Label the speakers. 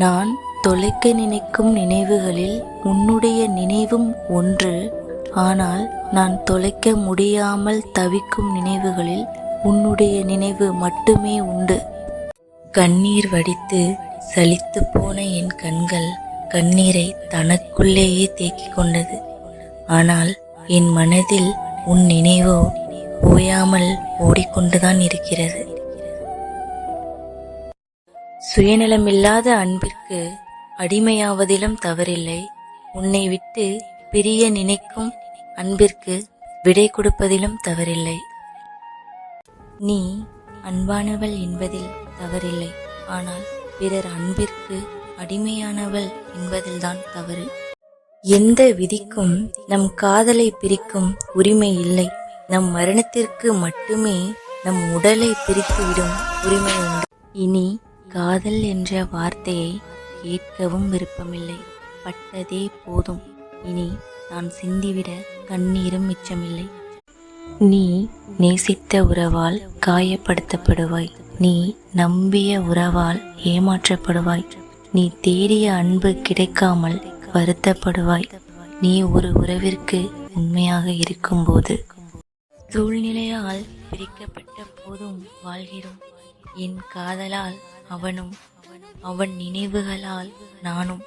Speaker 1: நான் தொலைக்க நினைக்கும் நினைவுகளில் உன்னுடைய நினைவும் ஒன்று. ஆனால் நான் தொலைக்க முடியாமல் தவிக்கும் நினைவுகளில் உன்னுடைய நினைவு மட்டுமே உண்டு. கண்ணீர் வடித்து சலித்து போன என் கண்கள் கண்ணீரை தனக்குள்ளேயே தேக்கிக் கொண்டது. ஆனால் என் மனதில் உன் நினைவோ ஓயாமல் ஓடிக்கொண்டுதான் இருக்கிறது. சுயநலமில்லாத அன்பிற்கு அடிமையாவதிலும் தவறில்லை. உன்னை விட்டு பிரிய நினைக்கும் அன்பிற்கு விடை கொடுப்பதிலும் தவறில்லை. நீ அன்பானவள் என்பதில் தவறில்லை. ஆனால் பிறர் அன்பிற்கு அடிமையானவள் என்பதில்தான் தவறு. எந்த விதிக்கும் நம் காதலை பிரிக்கும் உரிமை இல்லை. நம் மரணத்திற்கு மட்டுமே நம் உடலை பிரித்துவிடும் உரிமை உண்டு. இனி காதல் என்ற வார்த்தையை கேட்கவும் விருப்பமில்லை. பட்டதே போதும். இனி நான் சிந்திவிட கண்ணீரும் மிச்சமில்லை. நீ நேசித்த உறவால் காயப்படுத்தப்படுவாய். நீ நம்பிய உறவால் ஏமாற்றப்படுவாய். நீ தேடிய அன்பு கிடைக்காமல் வருத்தப்படுவாய். நீ ஒரு உறவிற்கு உண்மையாக இருக்கும்போது. சூழ்நிலையால் பிரிக்கப்பட்ட போதும் வாழ்கிறோம். என் காதலால் அவனும், அவன் நினைவுகளால் நானும்.